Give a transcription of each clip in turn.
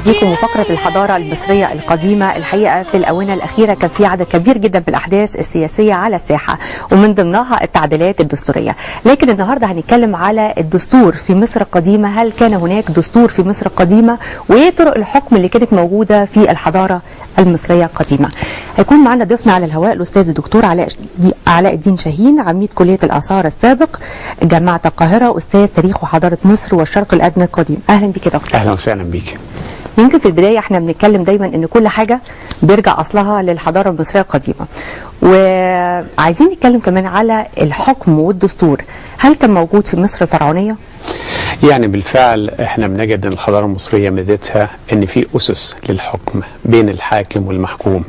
بيكم. وفقرة الحضارة المصرية القديمة الحقيقة في الآونة الأخيرة كان في عدد كبير جدا بالأحداث السياسية على الساحة ومن ضمنها التعديلات الدستورية. لكن النهاردة هنتكلم على الدستور في مصر القديمة. هل كان هناك دستور في مصر القديمة؟ وإيه طرق الحكم اللي كانت موجودة في الحضارة المصرية القديمة؟ هيكون معنا ضيفنا على الهواء الأستاذ الدكتور علاء الدين شاهين، عميد كلية الآثار السابق جامعة القاهرة، أستاذ تاريخ وحضارة مصر والشرق الأدنى القديم. أهلا بك يا دكتور. أهلا وسهلا بيك. يمكن في البداية احنا بنتكلم دايما ان كل حاجة بيرجع اصلها للحضارة المصرية القديمة، وعايزين نتكلم كمان على الحكم والدستور. هل كان موجود في مصر الفرعونية؟ يعني بالفعل احنا بنجد ان الحضارة المصرية ميزتها ان في اسس للحكم بين الحاكم والمحكوم.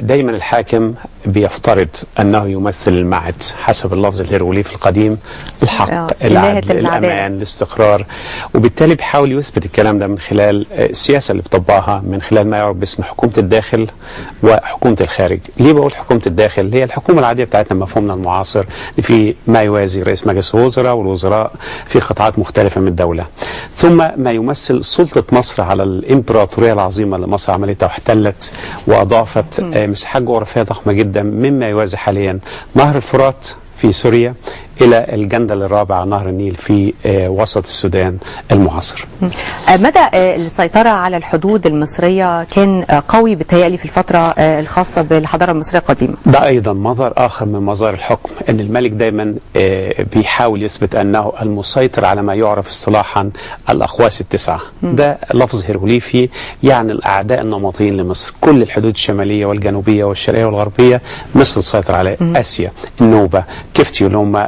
دايما الحاكم بيفترض انه يمثل المعد حسب اللفظ الهيروغليفي القديم، الحق، العدل، الامان، الاستقرار، وبالتالي بيحاول يثبت الكلام ده من خلال السياسه اللي بيطبقها من خلال ما يعرف باسم حكومه الداخل وحكومه الخارج. ليه بقول حكومه الداخل؟ هي الحكومه العاديه بتاعتنا مفهومنا المعاصر، في ما يوازي رئيس مجلس الوزراء والوزراء في قطاعات مختلفه من الدوله، ثم ما يمثل سلطه مصر على الامبراطوريه العظيمه اللي مصر عملتها واحتلت واضافت مساحات جغرافيه ضخمه جدا مما يوازي حاليا نهر الفرات في سوريا إلى الجندل الرابع نهر النيل في وسط السودان المعاصر. مدى السيطرة على الحدود المصرية كان قوي بتهيألي في الفترة الخاصة بالحضارة المصرية القديمة. ده أيضا مظهر آخر من مظاهر الحكم، أن الملك دايما بيحاول يثبت أنه المسيطر على ما يعرف اصطلاحا الأقواس التسعة. ده لفظ هيروغليفي يعني الأعداء النمطيين لمصر، كل الحدود الشمالية والجنوبية والشرقية والغربية مصر تسيطر عليها. آسيا، النوبة، كفتي اللي هم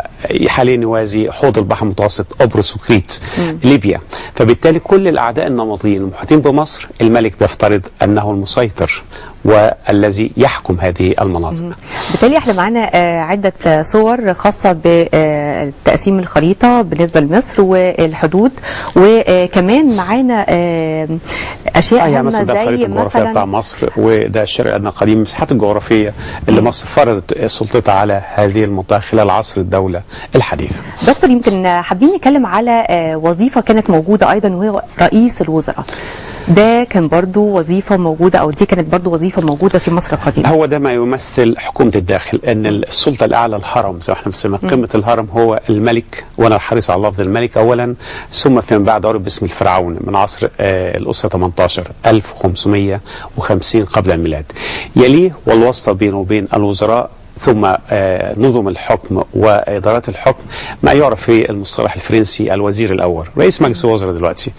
حاليا يوازي حوض البحر المتوسط، قبرص وكريت، ليبيا. فبالتالي كل الاعداء النمطيين المحيطين بمصر الملك بيفترض انه المسيطر والذي يحكم هذه المناطق. بالتالي احنا معانا عدة صور خاصة بتقسيم الخريطة بالنسبة لمصر والحدود، وكمان معانا اشياء يعني هامة مثلا زي الخريطة الجغرافية بتاع مصر، وده الشرق الأدنى القديم، المساحات الجغرافية اللي مصر فرضت سلطتها على هذه المنطقة خلال عصر الدولة الحديثة. دكتور، يمكن حابين نتكلم على وظيفة كانت موجودة أيضا وهي رئيس الوزراء. ده كان برضو وظيفة موجودة، أو دي كانت برضو وظيفة موجودة في مصر القديمة. هو ده ما يمثل حكومة الداخل، أن السلطة الأعلى الهرم زي ما احنا بنسميها، قمة الهرم هو الملك، وأنا حريص على لفظ الملك أولا، ثم فيما بعد عرف باسم الفرعون من عصر الأسرة 18 1550 قبل الميلاد. يليه والواسطة بينه وبين الوزراء ثم نظم الحكم وإدارات الحكم ما يعرف في المصطلح الفرنسي الوزير الأول، رئيس مجلس الوزراء دلوقتي.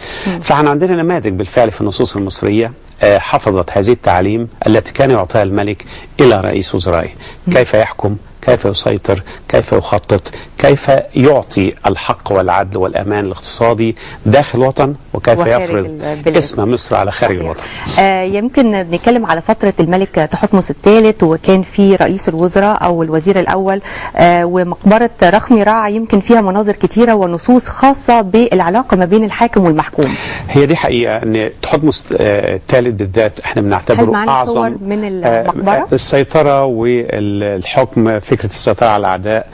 فاحنا عندنا نماذج بالفعل في النصوص المصرية حفظت هذه التعاليم التي كان يعطيها الملك إلى رئيس وزرائه، كيف يحكم، كيف يسيطر، كيف يخطط، كيف يعطي الحق والعدل والأمان الاقتصادي داخل الوطن، وكيف يفرض اسم مصر على خارج الوطن. يمكن بنتكلم على فترة الملك تحتمس الثالث، وكان في رئيس الوزراء أو الوزير الأول، ومقبرة رخمي رع يمكن فيها مناظر كتيرة ونصوص خاصة بالعلاقة ما بين الحاكم والمحكوم. هي دي حقيقة أن تحتمس الثالث بالذات احنا بنعتبره أعظم من المقبرة؟ السيطرة والحكم، فكرة السيطرة على الأعداء،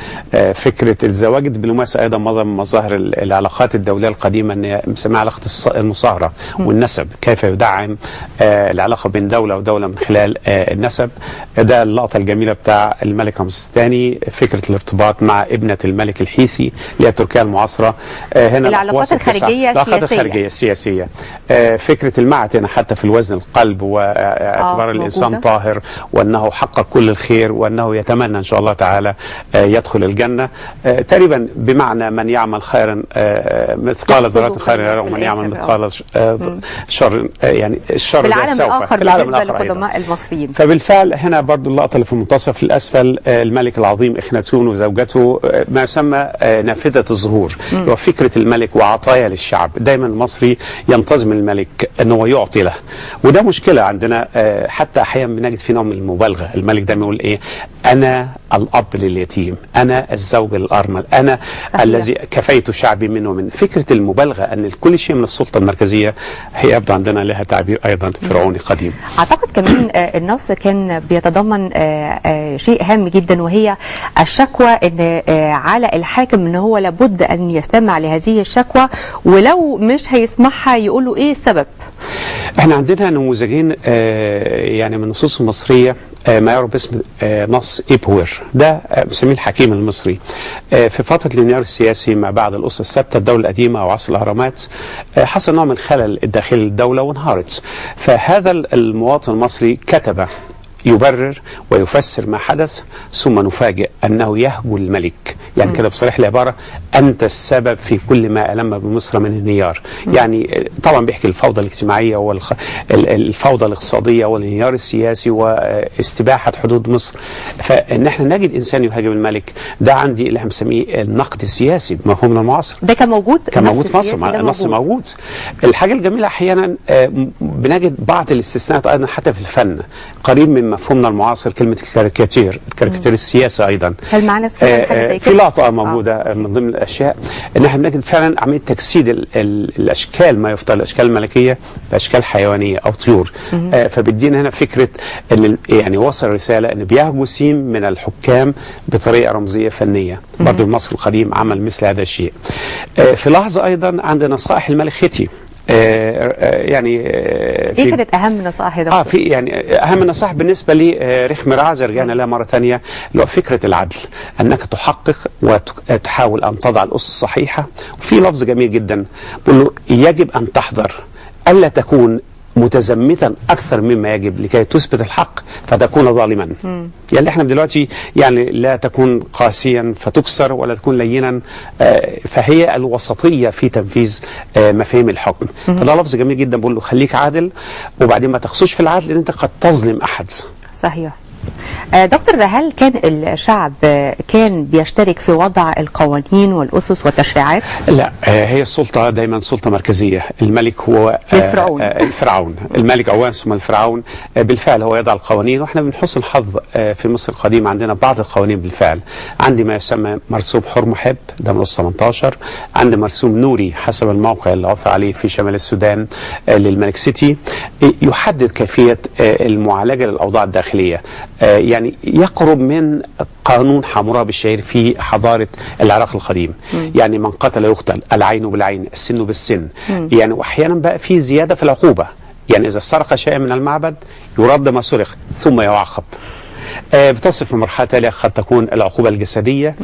فكرة الزواج الدبلوماسي أيضا مظهر من مظاهر العلاقات الدولية القديمة، أن مسمى علاقة المصاهرة والنسب، كيف يدعم العلاقة بين دولة ودولة من خلال النسب. ده اللقطة الجميلة بتاع الملك رمسيس الثاني، فكرة الارتباط مع ابنة الملك الحيثي اللي هي تركيا المعاصرة. هنا العلاقات الخارجية السياسية، فكرة المعت هنا حتى في الوزن القلب، واعتبار الإنسان طاهر وأنه حقق كل الخير وأنه يتمنى إن شاء الله تعالى يدخل الجنة، تقريبا بمعنى من يعمل خيرا مثقال ذرة خير يره، ومن يعمل مثقال شر، يعني الشر في العالم سوف الآخر في العالم بالنسبة الآخر لقدماء المصريين. فبالفعل هنا برضو اللقطة اللي في المنتصف الأسفل، الملك العظيم إخناتون وزوجته، ما يسمى نافذة الظهور، هو فكرة الملك وعطايا للشعب. دايما المصري ينتظم الملك أنه يعطي له، وده مشكلة عندنا، حتى أحيانا بنجد في نوع من المبالغة. الملك دايما يقول إيه؟ أنا الأب لليتيم، أنا الزوج للأرمل، أنا صحيح. الذي كفيت شعبي منه من فكرة المبالغة أن كل شيء من السلطة المركزية هي يبدو عندنا لها تعبير أيضا فرعوني قديم. أعتقد كمان النص كان بيتضمن شيء هام جدا، وهي الشكوى ان على الحاكم ان هو لابد ان يستمع لهذه الشكوى، ولو مش هيسمعها يقولوا ايه السبب. احنا عندنا نموذجين يعني من النصوص المصرية ما يعرف باسم نص إيبوير، ده بنسميه الحكيم المصري. في فترة الانهيار السياسي ما بعد الأسرة الثابتة الدولة القديمة أو عصر الأهرامات حصل نوع من الخلل الداخلي للدولة وانهارت، فهذا المواطن المصري كتب يبرر ويفسر ما حدث، ثم نفاجئ أنه يهجو الملك، يعني كده بصريح العبارة أنت السبب في كل ما ألم بمصر من انهيار. يعني طبعا بيحكي الفوضى الاجتماعية والفوضى الاقتصادية والانهيار السياسي واستباحة حدود مصر، فإن احنا نجد إنسان يهاجم الملك، ده عندي اللي احنا بنسميه النقد السياسي بمفهومنا المعاصر. ده كان موجود في مصر، النص موجود. الحاجة الجميلة أحيانا بنجد بعض الاستثناءات أيضا حتى في الفن قريب من مفهومنا المعاصر، كلمة الكاريكاتير السياسة أيضا. هل معنا سؤال حاجة زي كده؟ في لقطة موجودة من ضمن الأشياء إن احنا بنجد فعلا عملية تجسيد الأشكال، ما يفترض الأشكال الملكية بأشكال حيوانية أو طيور. فبيدينا هنا فكرة إن يعني وصل رسالة إن بيهجو سيم من الحكام بطريقة رمزية فنية. برضو المصري القديم عمل مثل هذا الشيء. في لحظة أيضا عند نصائح الملك ختي، يعني ايه كانت اهم نصائح يا دكتور؟ في يعني اهم نصائح بالنسبه لي رخم رعزه رجعنا لها مره ثانيه، اللي هو فكره العدل، انك تحقق وتحاول ان تضع الاسس الصحيحه. وفي لفظ جميل جدا بيقول له يجب ان تحذر الا تكون متزمتا اكثر مما يجب لكي تثبت الحق فتكون ظالما. يعني احنا دلوقتي يعني لا تكون قاسيا فتكسر ولا تكون لينا، فهي الوسطيه في تنفيذ مفاهيم الحكم. فده لفظ جميل جدا بقول له خليك عادل، وبعدين ما تخصوش في العدل لان انت قد تظلم احد. صحيح. دكتور، هل كان الشعب كان بيشترك في وضع القوانين والأسس والتشريعات؟ لا، هي السلطة دايما سلطة مركزية. الملك هو الفرعون، الملك أولا ثم الفرعون. بالفعل هو يضع القوانين، واحنا من حسن الحظ في مصر القديمة عندنا بعض القوانين بالفعل. عندي ما يسمى مرسوم حر محب، ده من 18. عندي مرسوم نوري حسب الموقع اللي عثر عليه في شمال السودان للملك سيتي، يحدد كيفية المعالجة للأوضاع الداخلية. يعني يقرب من قانون حمورابي الشهير في حضارة العراق القديم. يعني من قتل يقتل، العين بالعين، السن بالسن. يعني واحيانا بقى في زيادة في العقوبة، يعني إذا سرق شيء من المعبد يرد ما سرق ثم يعاقب. بتصل في مرحلة تالية قد تكون العقوبة الجسدية.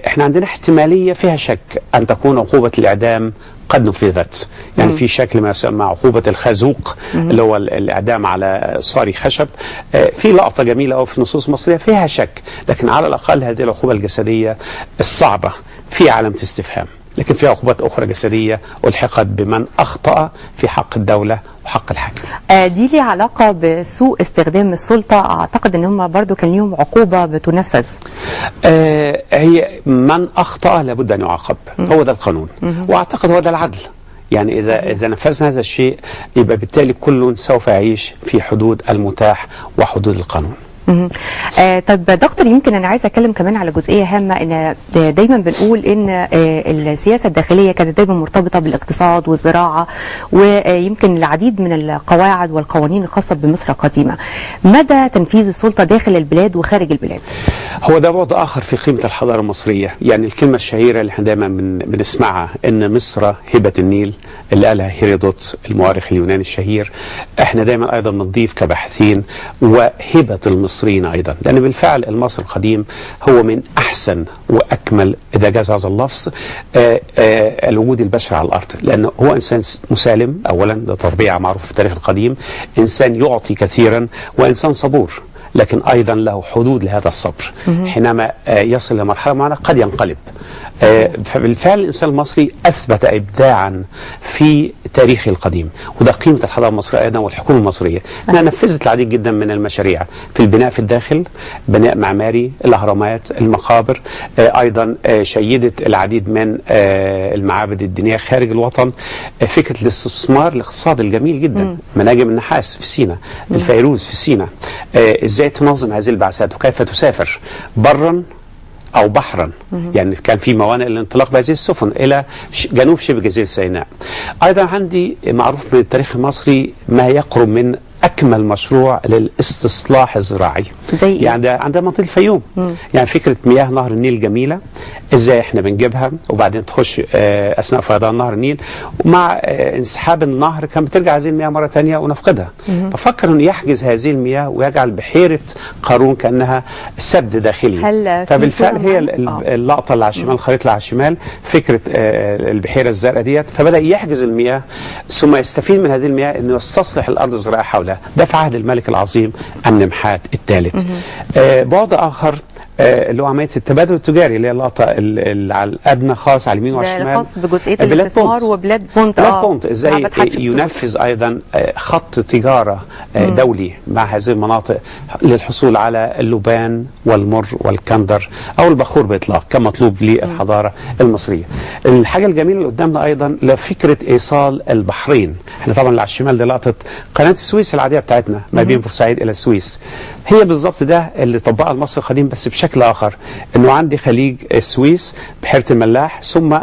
احنا عندنا احتمالية فيها شك أن تكون عقوبة الإعدام قد نفذت، يعني في شكل ما يسمى عقوبة الخازوق اللي هو الإعدام على صاري خشب. في لقطة جميلة أو في النصوص المصرية فيها شك، لكن على الأقل هذه العقوبة الجسدية الصعبة في علامة استفهام. لكن في عقوبات أخرى جسدية ألحقت بمن أخطأ في حق الدولة وحق الحاكم. دي لي علاقة بسوء استخدام السلطة، أعتقد أن هم برضو كان ليهم عقوبة بتنفذ. هي من أخطأ لابد أن يعاقب، هو ده القانون، وأعتقد هو ده العدل. يعني إذا نفذنا هذا الشيء يبقى بالتالي كل سوف يعيش في حدود المتاح وحدود القانون. طب دكتور، يمكن انا عايزه اتكلم كمان على جزئيه هامه، ان دايما بنقول ان السياسه الداخليه كانت دايما مرتبطه بالاقتصاد والزراعه، ويمكن العديد من القواعد والقوانين الخاصه بمصر القديمه. مدى تنفيذ السلطه داخل البلاد وخارج البلاد؟ هو ده بعد اخر في قيمه الحضاره المصريه. يعني الكلمه الشهيره اللي احنا دايما بنسمعها ان مصر هبه النيل، اللي قالها هيرودوت المؤرخ اليوناني الشهير. احنا دايما ايضا بنضيف كباحثين وهبه المصريين ايضا، لان بالفعل المصري القديم هو من احسن واكمل، اذا جاز هذا اللفظ، الوجود البشري على الارض، لانه هو انسان مسالم اولا، ده طبيعه معروف في التاريخ القديم، انسان يعطي كثيرا وانسان صبور، لكن ايضا له حدود لهذا الصبر. حينما يصل لمرحله معينه قد ينقلب. فبالفعل الانسان المصري اثبت ابداعا في تاريخه القديم، وده قيمه الحضاره المصريه ايضا والحكومه المصريه. انها نفذت العديد جدا من المشاريع في البناء في الداخل، بناء معماري، الاهرامات، المقابر، ايضا شيدت العديد من المعابد الدينيه خارج الوطن. فكره الاستثمار الاقتصادي الجميل جدا، مناجم النحاس في سيناء، الفيروز في سيناء، ازاي ازاي تنظم هذه البعثات وكيف تسافر برا أو بحرا. يعني كان في موانئ للانطلاق بهذه السفن إلى جنوب شبه جزيرة سيناء. أيضا عندي معروف من التاريخ المصري ما يقرب من أكمل مشروع للاستصلاح الزراعي. زي يعني عندنا منطقة الفيوم. يعني فكرة مياه نهر النيل جميلة، ازاي احنا بنجيبها وبعدين تخش اثناء فيضان نهر النيل، ومع انسحاب النهر كان بترجع هذه المياه مره ثانيه ونفقدها. ففكر انه يحجز هذه المياه ويجعل بحيره قارون كانها سد داخلي. فبالفعل هي اللقطه اللي على الشمال، الخريطه اللي على الشمال، فكره البحيره الزرقاء ديت. فبدا يحجز المياه ثم يستفيد من هذه المياه انه يستصلح الارض الزراعيه حولها. ده في عهد الملك العظيم أمنمحات الثالث. بعد اخر اللي هو عمليه التبادل التجاري، اللي هي اللقطه اللي على الادنى خالص على اليمين والشمال، ده خاص بجزئيه الاستثمار وبلاد بونت. بونت ازاي ينفذ ايضا خط تجاره دولي مع هذه المناطق للحصول على اللبان والمر والكندر او البخور باطلاق كمطلوب للحضاره المصريه. الحاجه الجميله اللي قدامنا ايضا لفكره ايصال البحرين. احنا طبعا اللي على الشمال دي لقطه قناه السويس العاديه بتاعتنا ما بين بورسعيد الى السويس. هي بالظبط ده اللي طبقها المصري القديم بس بشكل اخر، انه عندي خليج السويس بحيره الملاح، ثم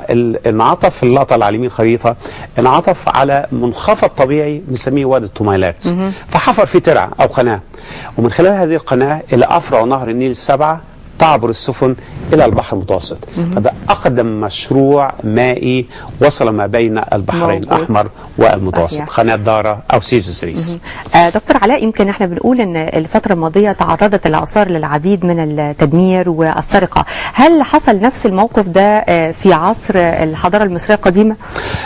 انعطف في اللقطه اللي على اليمين خريطه انعطف على منخفض طبيعي بنسميه وادي الطميلات. فحفر فيه ترعه او قناه، ومن خلال هذه القناه الى افرع نهر النيل السبعه تعبر السفن إلى البحر المتوسط. فده أقدم مشروع مائي وصل ما بين البحرين الأحمر والمتوسط، قناة دارا أو سيزو سريس. دكتور علاء، يمكن احنا بنقول ان الفترة الماضية تعرضت الآثار للعديد من التدمير والسرقة. هل حصل نفس الموقف ده في عصر الحضارة المصرية القديمة؟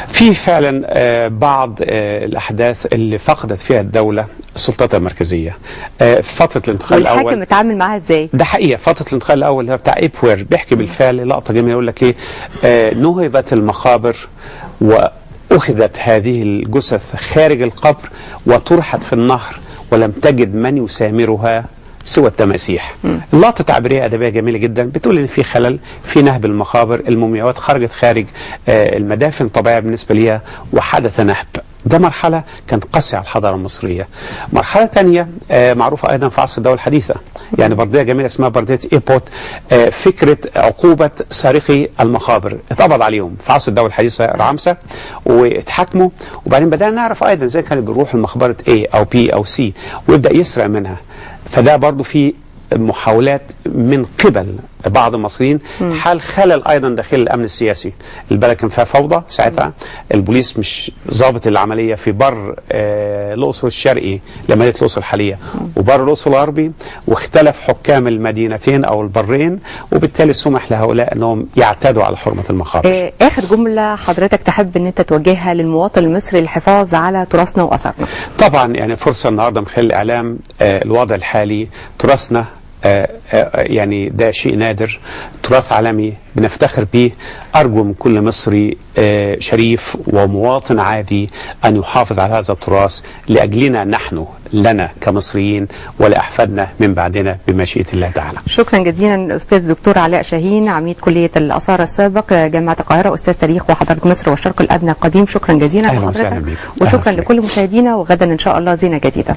في فعلا بعض الأحداث اللي فقدت فيها الدولة السلطات المركزية. فترة الانتقال الأول والحاكم اتعامل معاها ازاي؟ ده حقيقة فترة الانتقال الأول اللي بتاع إيبوير بيحكي بالفعل لقطة جميلة، يقول لك إيه، نهبت المقابر وأخذت هذه الجثث خارج القبر وطرحت في النهر ولم تجد من يسامرها سوى التماسيح. اللقطة تعبيرية أدبية جميلة جدا، بتقول إن في خلل في نهب المقابر، المومياوات خرجت خارج المدافن الطبيعية بالنسبة ليها وحدث نهب. ده مرحلة كانت قاسية على الحضارة المصرية. مرحلة ثانية معروفة أيضا في عصر الدولة الحديثة، يعني بردية جميلة اسمها بردية إيبوت، فكرة عقوبة سارقي المقابر. اتقبض عليهم في عصر الدولة الحديثة رعمسة واتحاكموا، وبعدين بدأنا نعرف أيضا ازاي كانوا بيروحوا لمقبرة A أو B أو C ويبدأ يسرق منها. فده برضو في محاولات من قبل بعض المصريين حال خلل ايضا داخل الامن السياسي. البلد كان فيها فوضى ساعتها، البوليس مش ضابط العمليه في بر الاقصر الشرقي لمدينه الاقصر الحاليه وبر الاقصر الغربي، واختلف حكام المدينتين او البرين، وبالتالي سمح لهؤلاء انهم يعتادوا على حرمه المقابر. اخر جمله حضرتك تحب ان انت توجهها للمواطن المصري للحفاظ على تراثنا واثرنا؟ طبعا يعني فرصه النهارده من خلال الاعلام، الوضع الحالي تراثنا يعني ده شيء نادر، تراث عالمي بنفتخر به. أرجو من كل مصري شريف ومواطن عادي أن يحافظ على هذا التراث لأجلنا نحن، لنا كمصريين ولأحفادنا من بعدنا بمشيئة الله تعالى. شكرا جزيلا أستاذ دكتور علاء شاهين، عميد كلية الآثار السابق جامعة القاهرة، أستاذ تاريخ وحضارة مصر والشرق الأدنى القديم. شكرا جزيلا لحضرتك، وشكرا لكل مشاهدينا، وغدا إن شاء الله زينة جديدة.